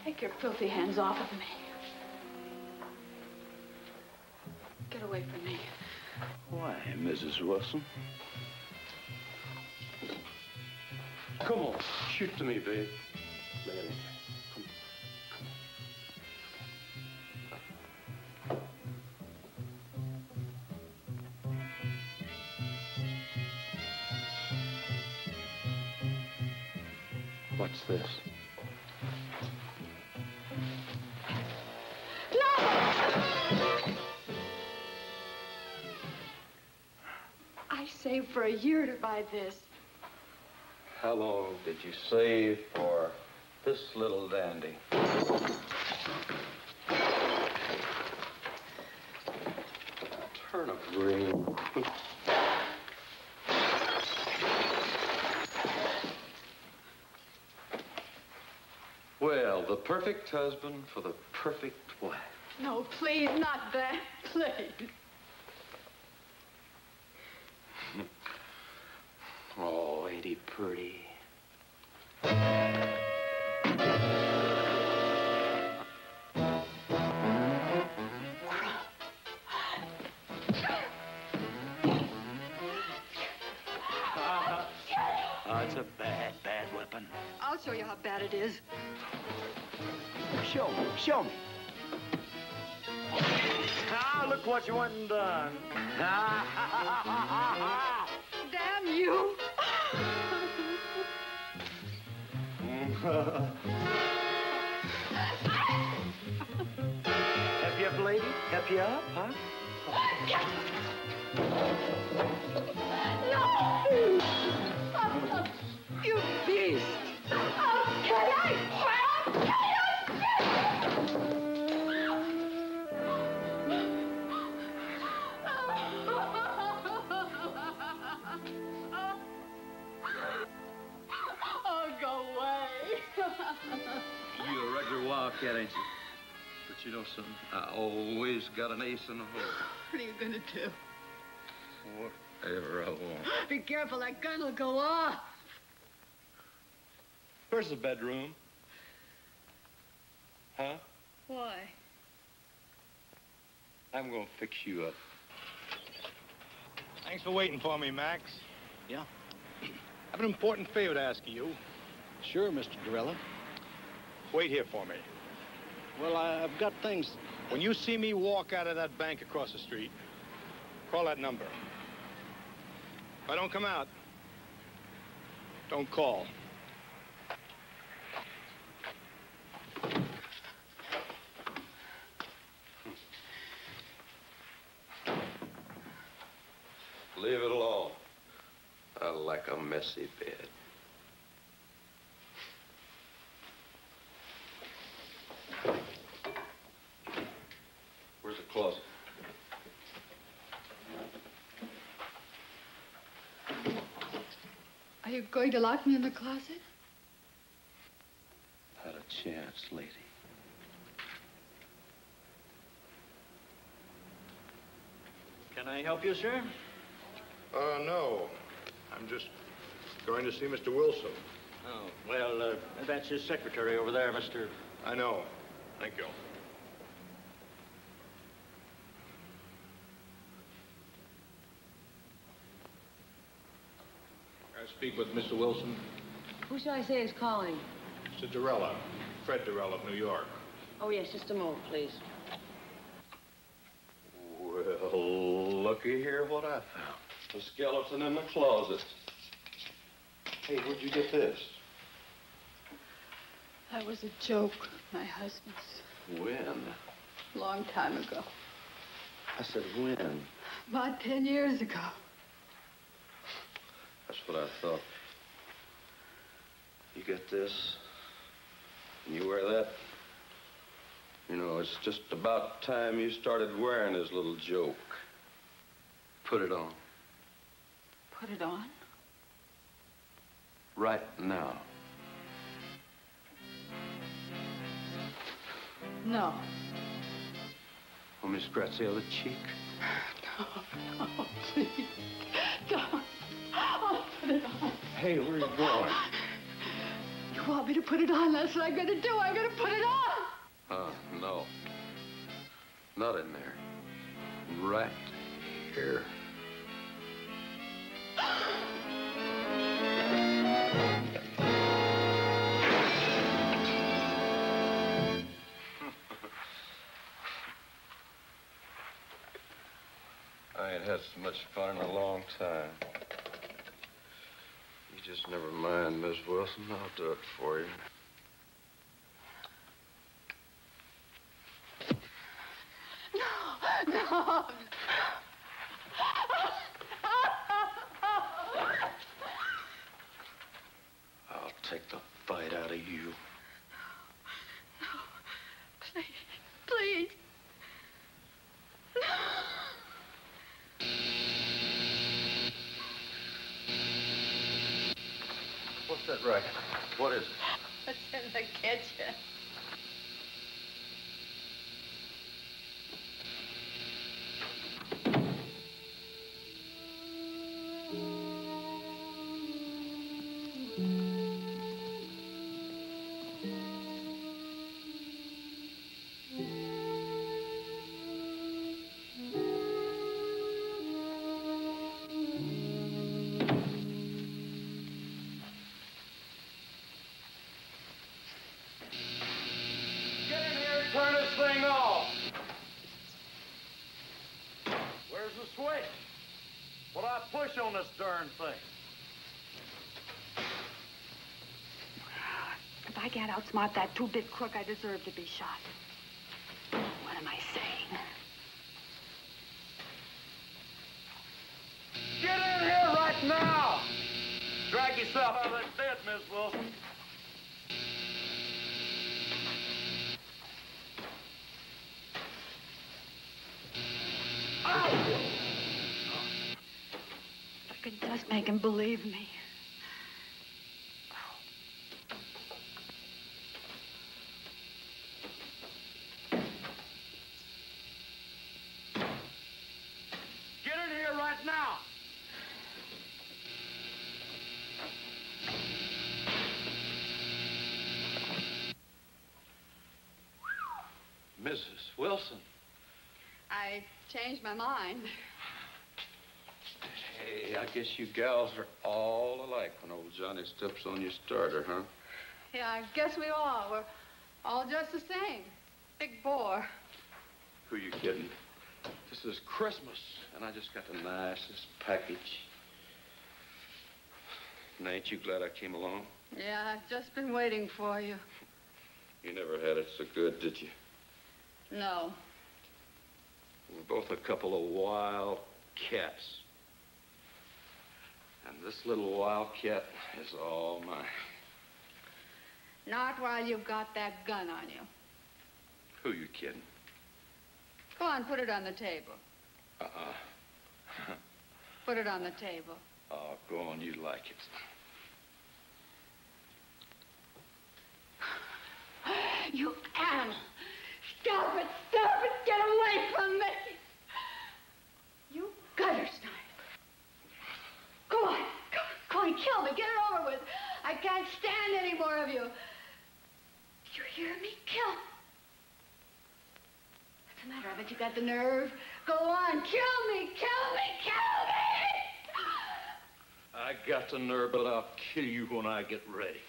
Take your filthy hands off of me. Get away from me. Why, Mrs. Wilson? Come on, shoot to me, babe. Lay it in. What's this? I saved for a year to buy this. How long did you save for this little dandy? Turnip green. Well, the perfect husband for the perfect wife. No, please, not that. Please. Oh, ain't he pretty? It's a bad, bad weapon. I'll show you how bad it is. Show me, show me. Ah, look what you went and done. Damn you! Help you up, lady? Help you up, huh? No! You beast! I'll kill you! I'll kill Oh, go away. You a regular wildcat, ain't you? But you know something? I always got an ace in the hole. What are you gonna do? Whatever I want. Be careful, that gun will go off. Where's the bedroom? Huh? Why? I'm gonna fix you up. Thanks for waiting for me, Max. Yeah. have an important favor to ask of you. Sure, Mr. Dorella. Wait here for me. Well, I've got things. When you see me walk out of that bank across the street, call that number. If I don't come out, don't call. Leave it alone. I like a messy bed. Where's the closet? Are you going to lock me in the closet? Not a chance, lady. Can I help you, sir? No. I'm just going to see Mr. Wilson. Oh, well, that's his secretary over there, Mr. I know. Thank you. Can I speak with Mr. Wilson? Who should I say is calling? Mr. Dorella. Fred Dorella of New York. Oh, yes, just a moment, please. Well, looky here what I found. A skeleton in the closet. Hey, where'd you get this? That was a joke, my husband's. When? Long time ago. I said when? About 10 years ago. That's what I thought. You get this, and you wear that. You know, it's just about time you started wearing this little joke. Put it on. Put it on? Right now. No. Want me to scratch the other cheek? No, please. Don't. I'll put it on. Hey, where are you going? You want me to put it on? That's what I'm going to do. I'm going to put it on. No. Not in there. Right here. I ain't had so much fun in a long time. You just never mind, Miss Wilson. I'll do it for you. No. I'll take the fight out of you. No. Please. Please. What's that racket? What is it? It's in the kitchen. Turn this thing off. Where's the switch? What I push on this darn thing? If I can't outsmart that two-bit crook, I deserve to be shot. What am I saying? Get in here right now! Drag yourself out of that bed, Miss Wilson. I could just make him believe me. Get in here right now! Mrs. Wilson. I changed my mind. Hey, I guess you gals are all alike when old Johnny steps on your starter, huh? Yeah, I guess we are. We're all just the same. Big bore. Who you kidding? This is Christmas, and I just got the nicest package. And ain't you glad I came along? Yeah, I've just been waiting for you. You never had it so good, did you? No. We're both a couple of wild cats. And this little wildcat is all mine. Not while you've got that gun on you. Who you kidding? Go on, put it on the table. Uh-uh. Put it on the table. Oh, go on, you like it. You animal! Stop it! Stop it! Get away from me! You gutter snipe! Go on! Go on, kill me! Get it over with! I can't stand any more of you! Did you hear me? Kill! What's the matter? I bet you got the nerve. Go on! Kill me! Kill me! Kill me! I got the nerve, but I'll kill you when I get ready.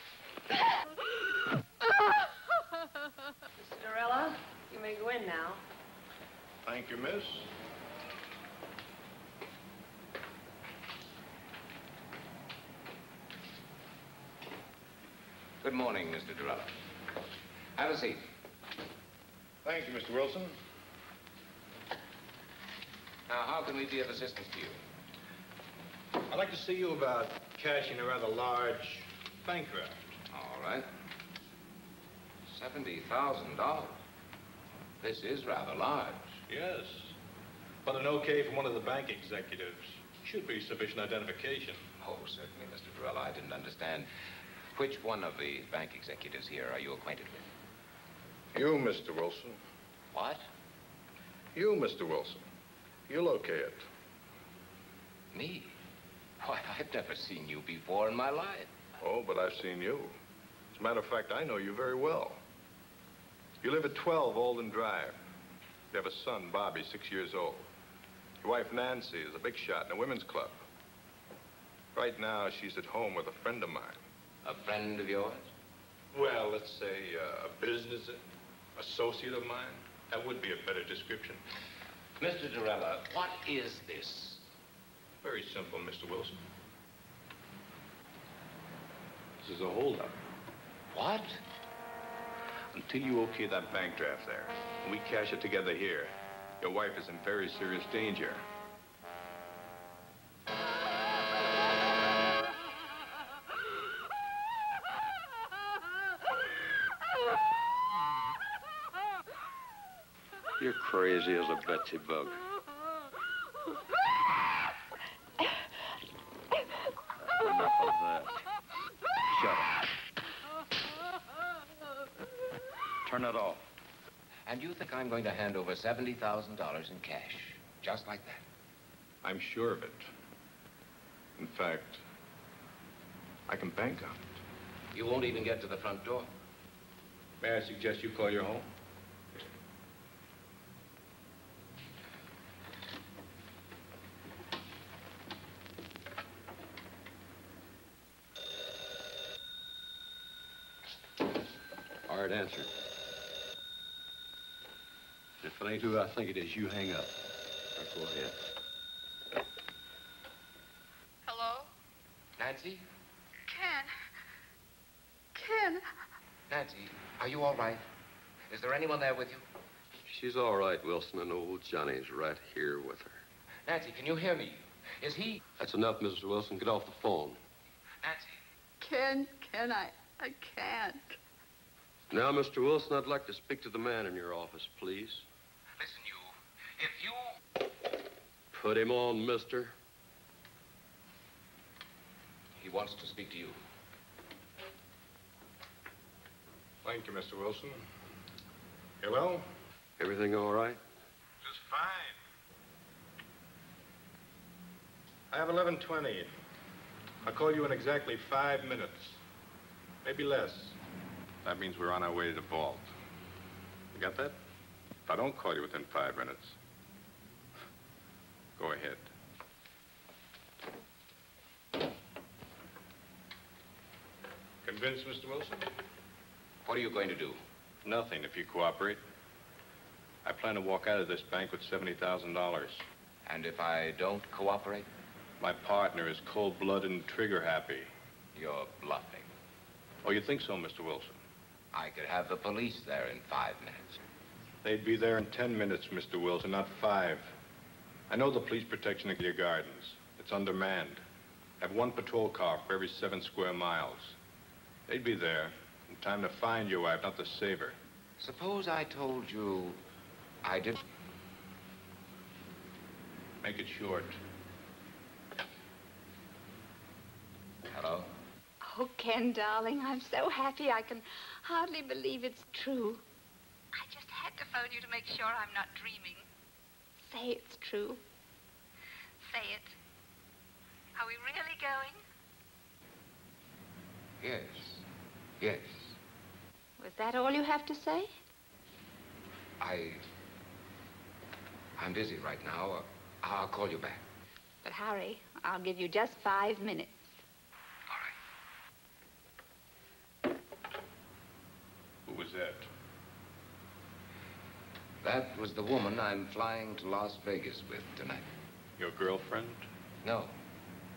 Cinderella, you may go in now. Thank you, miss. Good morning, Mr. Durrell. Have a seat. Thank you, Mr. Wilson. Now, how can we be of assistance to you? I'd like to see you about cashing a rather large bank draft. All right. $70,000. This is rather large. Yes. But an okay from one of the bank executives should be sufficient identification. Oh, certainly, Mr. Durrell. I didn't understand. Which one of the bank executives here are you acquainted with? You, Mr. Wilson. What? You, Mr. Wilson. You'll okay it. Me? Why, I've never seen you before in my life. Oh, but I've seen you. As a matter of fact, I know you very well. You live at 12 Alden Drive. You have a son, Bobby, 6 years old. Your wife, Nancy, is a big shot in a women's club. Right now, she's at home with a friend of mine. A friend of yours? Well, let's say a business associate of mine. That would be a better description. Mr. Durrell, what is this? Very simple, Mr. Wilson. This is a holdup. What? Until you okay that bank draft there, and we cash it together here, your wife is in very serious danger. You're crazy as a Betsy bug. Enough of that. Shut up. Turn it off. And you think I'm going to hand over $70,000 in cash, just like that? I'm sure of it. In fact, I can bank on it. You won't even get to the front door. May I suggest you call your home? Hard answer. If it ain't who I think it is, you hang up. Now, go ahead. Hello? Nancy? Ken. Nancy, are you all right? Is there anyone there with you? She's all right, Wilson, and old Johnny's right here with her. Nancy, can you hear me? Is he... That's enough, Mrs. Wilson. Get off the phone. Nancy. Ken, I can't. Now, Mr. Wilson, I'd like to speak to the man in your office, please. Listen, you. If you... Put him on, mister. He wants to speak to you. Thank you, Mr. Wilson. Hello? Everything all right? Just fine. I have 11:20. I'll call you in exactly 5 minutes. Maybe less. That means we're on our way to the vault. You got that? If I don't call you within 5 minutes, go ahead. convinced, Mr. Wilson? What are you going to do? Nothing, if you cooperate. I plan to walk out of this bank with $70,000. And if I don't cooperate? My partner is cold-blooded and trigger-happy. You're bluffing. Oh, you think so, Mr. Wilson? I could have the police there in 5 minutes. They'd be there in 10 minutes, Mr. Wilson, not 5. I know the police protection of your gardens. It's undermanned. I have 1 patrol car for every 7 square miles. They'd be there in time to find your wife, not to save her. Suppose I told you I didn't... Make it short. Hello? Oh, Ken, darling, I'm so happy I can hardly believe it's true. I just had to phone you to make sure I'm not dreaming. Say it's true. Say it. Are we really going? Yes. Yes. Was that all you have to say? I'm busy right now. I'll call you back. But hurry. I'll give you just 5 minutes. Who was that? That was the woman I'm flying to Las Vegas with tonight. Your girlfriend? No,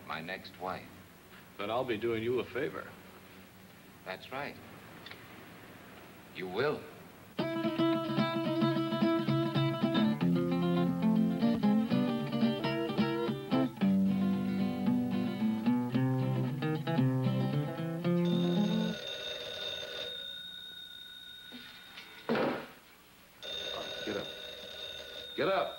my next wife. Then I'll be doing you a favor. That's right. You will. Get up. Get up.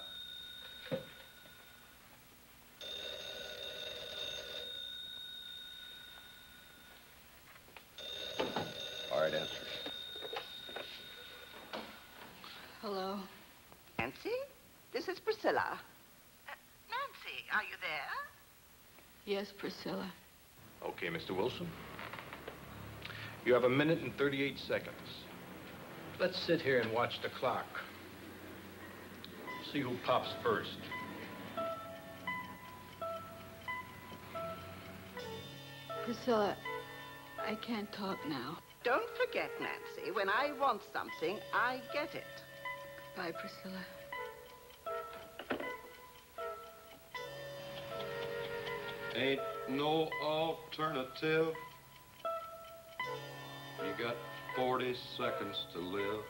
All right, answer. Hello. Nancy, this is Priscilla. Nancy, are you there? Yes, Priscilla. Okay, Mr. Wilson. You have 1 minute and 38 seconds. Let's sit here and watch the clock. See who pops first. Priscilla, I can't talk now. Don't forget, Nancy, when I want something, I get it. Bye, Priscilla. Ain't no alternative. You got 40 seconds to live.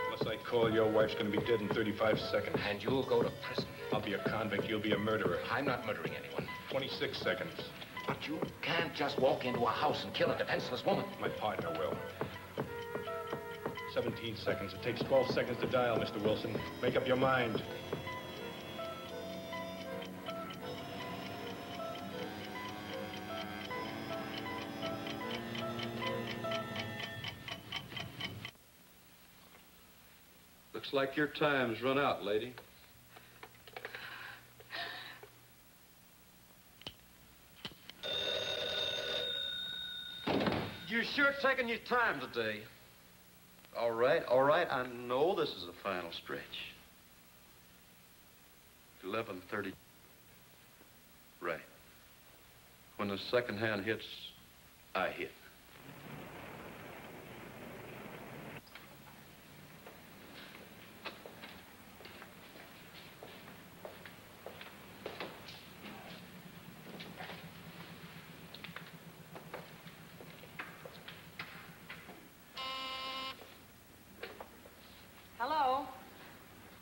Unless I call, your wife's gonna be dead in 35 seconds. And you'll go to prison. I'll be a convict, you'll be a murderer. I'm not murdering anyone. 26 seconds. But you can't just walk into a house and kill a defenseless woman. My partner will. 17 seconds. It takes 12 seconds to dial, Mr. Wilson. Make up your mind. Looks like your time's run out, lady. You're sure taking your time today. All right. I know this is the final stretch. 11:30. Right. When the second hand hits, I hit. Hello?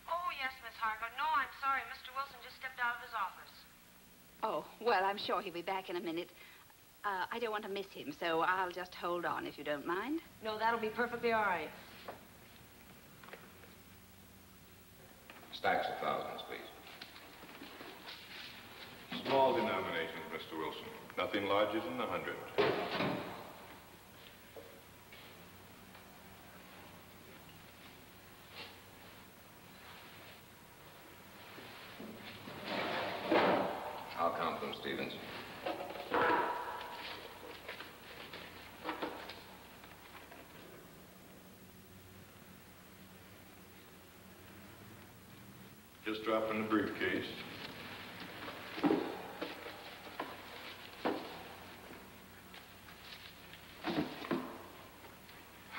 Oh, yes, Miss Harker. No, I'm sorry. Mr. Wilson just stepped out of his office. Oh, well, I'm sure he'll be back in a minute. I don't want to miss him, so I'll just hold on if you don't mind. No, that'll be perfectly all right. Stacks of thousands, please. Small denominations, Mr. Wilson. Nothing larger than 100. I'll count them, Stevens. Just dropped in the briefcase.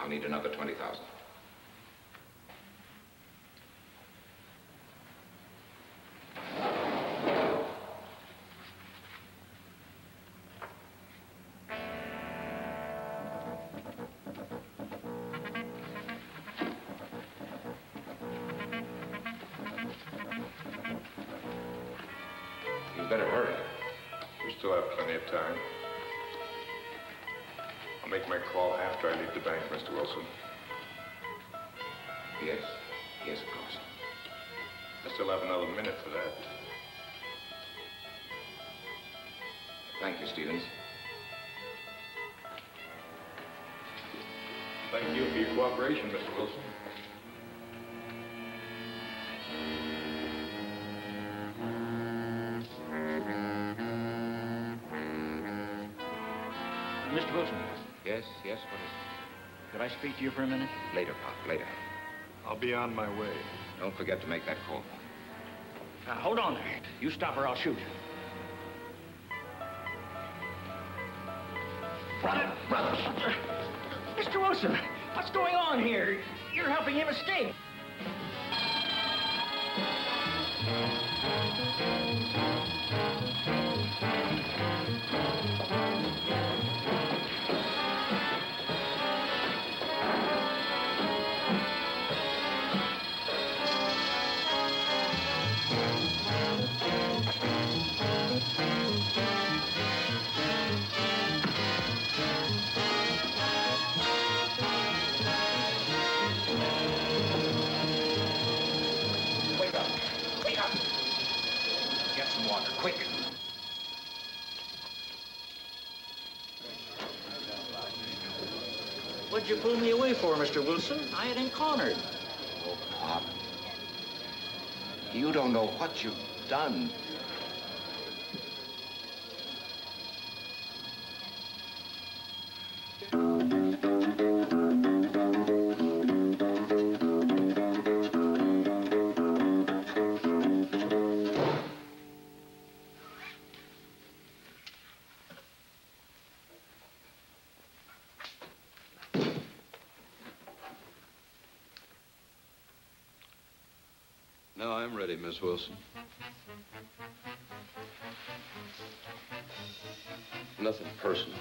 I'll need another 20,000. You better hurry. We still have plenty of time. I'll make my call after I leave the bank, Mr. Wilson. Yes? Yes, of course. I still have another minute for that. Thank you, Stevens. Thank you for your cooperation, Mr. Wilson. Mr. Wilson. Yes, yes, what is it? Could I speak to you for a minute? Later, Pop, later. I'll be on my way. Don't forget to make that call. Now, hold on there. You stop or I'll shoot. Brother! Mr. Wilson, what's going on here? You're helping him escape. Quick. What'd you pull me away for, Mr. Wilson? I hadn't cornered. Oh, Pop. You don't know what you've done. Now I'm ready, Miss Wilson. Nothing personal.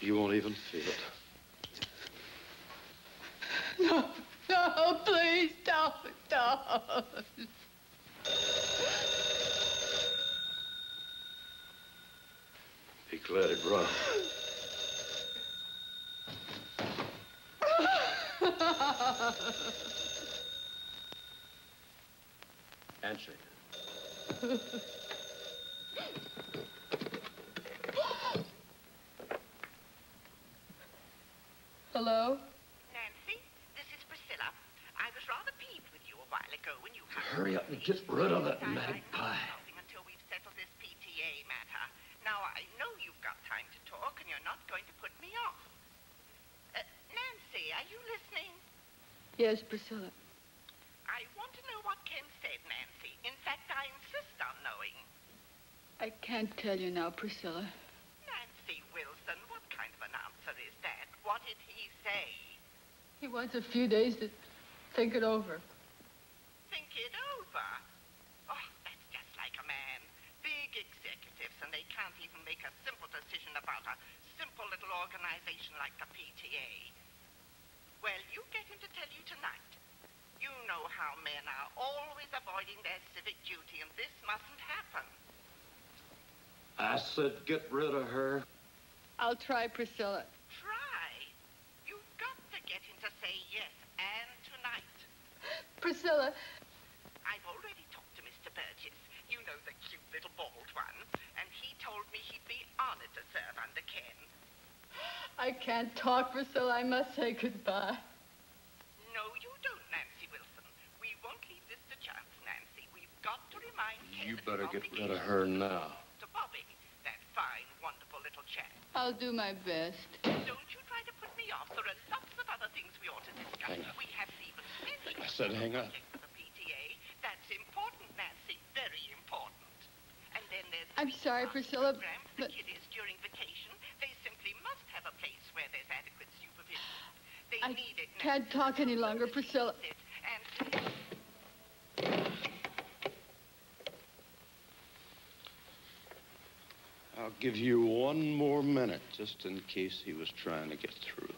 You won't even feel it. No, no, please don't. Be glad it run. Answer it. Hello? Nancy, this is Priscilla. I was rather peeved with you a while ago when you... Hurry up and get rid of that magpie. ...until we've settled this PTA matter. Now, I know you've got time to talk, and you're not going to put me off. Nancy, are you listening? Yes, Priscilla. I want to know what Ken said, Nancy. In fact, I insist on knowing. I can't tell you now, Priscilla. Nancy Wilson, what kind of an answer is that? What did he say? He wants a few days to think it over. Think it over? Oh, that's just like a man. Big executives, and they can't even make a simple decision about a simple little organization like the PTA. Well, you get him to tell you tonight. You know how men are always avoiding their civic duty, and this mustn't happen. I said get rid of her. I'll try, Priscilla. Try? You've got to get him to say yes, and tonight. Priscilla. I've already talked to Mr. Burgess. You know, the cute little bald one. And he told me he'd be honored to serve under Ken. I can't talk, Priscilla. I must say goodbye. No, you don't, Nancy Wilson. We won't leave this to chance, Nancy. We've got to remind Ken... You better get rid of her now. ...to Bobby, that fine, wonderful little chap. I'll do my best. Don't you try to put me off. There are lots of other things we ought to discuss. Hang up. We haven't even finished. I said hang up. ...the PTA. That's important, I'm sorry, Priscilla, program for but kiddies during vacation. They simply must have a place where there's adequate supervision. They I need it now. can't talk any longer, Priscilla. And I'll give you one more minute, just in case he was trying to get through.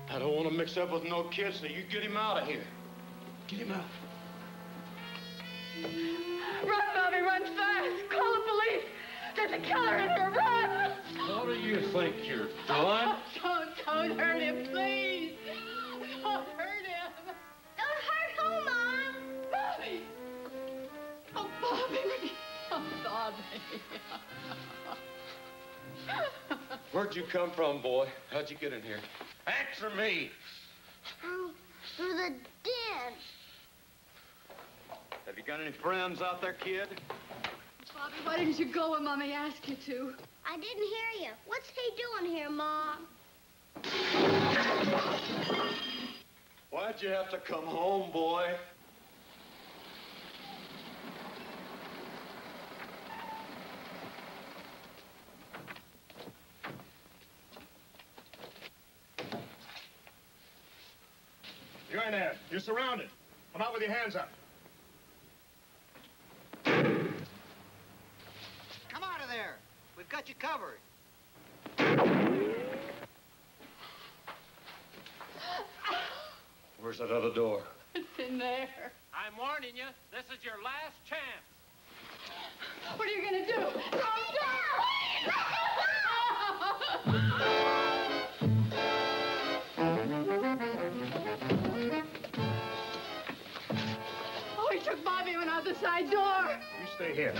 I don't want to mix up with no kids, so you get him out of here. Get him out. Run, Bobby, run fast! Call the police! There's a killer in here, run! What do you think you're doing? Don't hurt him, please! Don't hurt him! Don't hurt who, Mom? Bobby! Oh, Bobby! Oh, Bobby! Where'd you come from, boy? How'd you get in here? Answer me! Through the den. Have you got any friends out there, kid? Bobby, why didn't you go when Mommy asked you to? I didn't hear you. What's he doing here, Mom? Why'd you have to come home, boy? You in there. You're surrounded. Come out with your hands up. Come out of there. We've got you covered. Where's that other door? It's in there. I'm warning you, this is your last chance. What are you gonna do? Oh, he took Bobby and went out the side door. You stay here.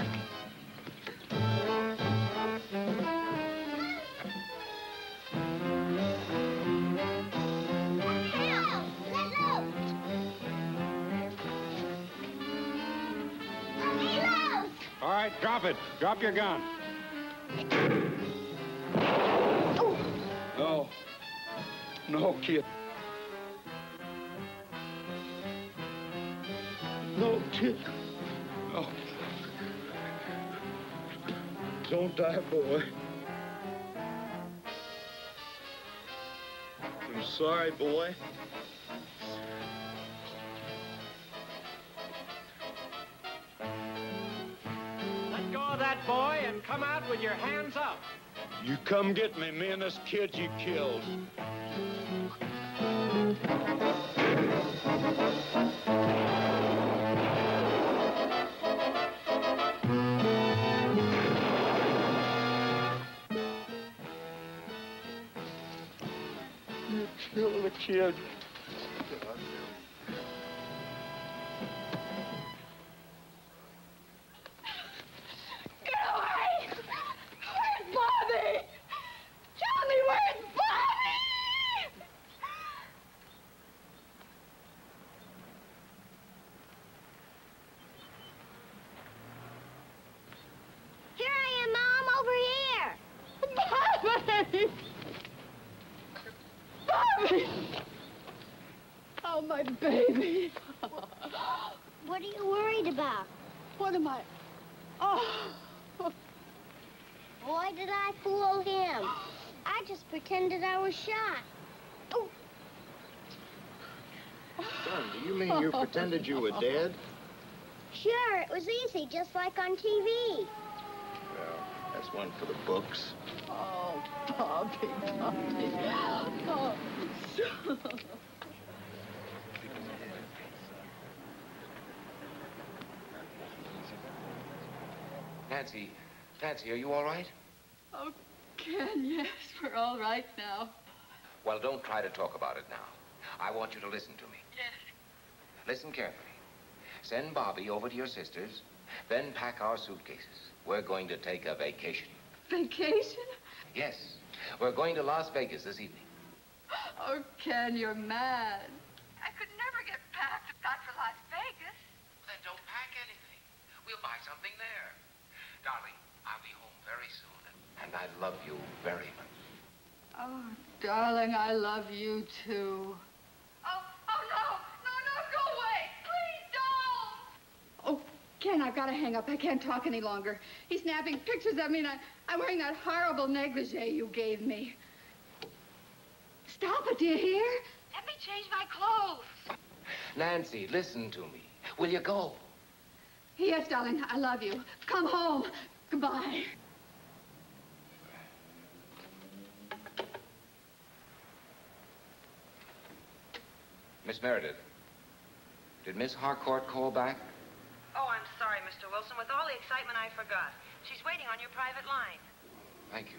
All right, drop it. Drop your gun. No. No, kid. No, kid. No. Don't die, boy. I'm sorry, boy. Let go of that boy and come out with your hands up. You come get me, me and this kid you killed. You killed the kid. Get away! Where's Bobby? Tell me, where's Bobby? Here I am, Mom, over here. Bobby! Bobby! Oh, my baby. What are you worried about? What am I? Oh. Boy, did I fool him. I just pretended I was shot. Oh. Son, do you mean you pretended you were dead? Sure, it was easy, just like on TV. Well, that's one for the books. Oh, Bobby, Bobby. Oh. Nancy, are you all right? Oh, Ken, yes, we're all right now. Well, don't try to talk about it now. I want you to listen to me. Yes. Listen carefully. Send Bobby over to your sister's, then pack our suitcases. We're going to take a vacation. Vacation? Yes, we're going to Las Vegas this evening. Oh, Ken, you're mad. I could never get past if not for Las Vegas. Then don't pack anything. darling, I love you too. Oh, no, go away. Please don't. Oh, Ken, I've got to hang up. I can't talk any longer. He's snapping pictures of me, and I'm wearing that horrible negligee you gave me. Stop it, do you hear? Let me change my clothes. Nancy, listen to me. Will you go? Yes, darling, I love you. Come home. Goodbye. Miss Meredith, did Miss Harcourt call back? Oh, I'm sorry, Mr. Wilson. With all the excitement, I forgot. She's waiting on your private line. Thank you.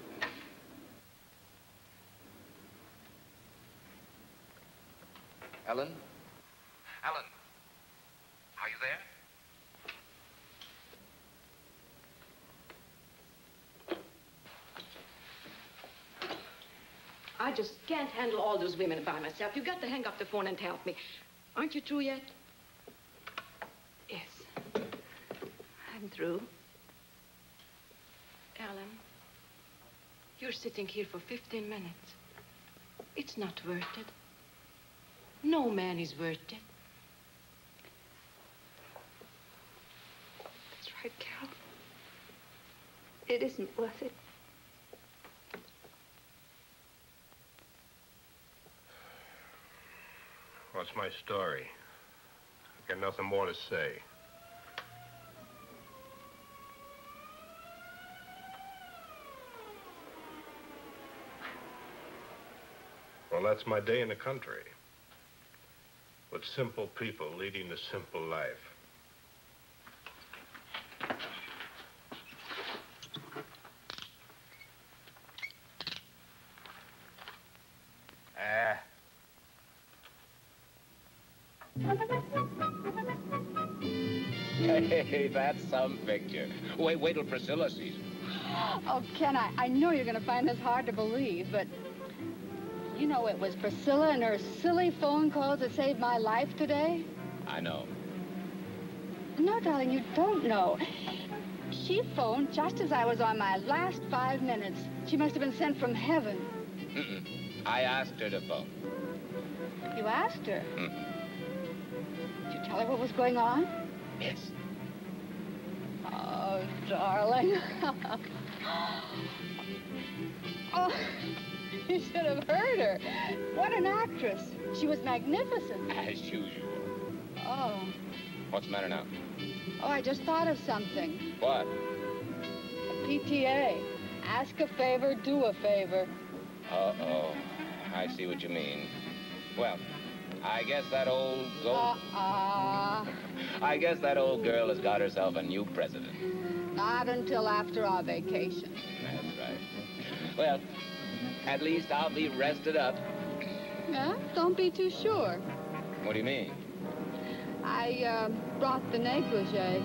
Ellen? Ellen, are you there? I just can't handle all those women by myself. You've got to hang up the phone and help me. Aren't you through yet? Yes. I'm through. Ellen, you're sitting here for 15 minutes. It's not worth it. No man is worth it. That's right, Carol. It isn't worth it. What's my story? I've got nothing more to say. Well, that's my day in the country. With simple people leading a simple life. Hey, that's some picture. Wait till Priscilla sees it. Oh, Ken, I know you're going to find this hard to believe, but you know it was Priscilla and her silly phone calls that saved my life today? I know. No, darling, you don't know. She phoned just as I was on my last 5 minutes. She must have been sent from heaven. Mm-mm. I asked her to phone. You asked her? Mm. Did you tell her what was going on? Yes. Oh, darling. Oh, you should have heard her. What an actress. She was magnificent. As usual. Oh. What's the matter now? Oh, I just thought of something. What? PTA. Ask a favor, do a favor. Uh-oh. I see what you mean. Well, I guess that old I guess that old girl has got herself a new president. Not until after our vacation. That's right. Well, at least I'll be rested up. Yeah? Don't be too sure. What do you mean? I brought the negligee.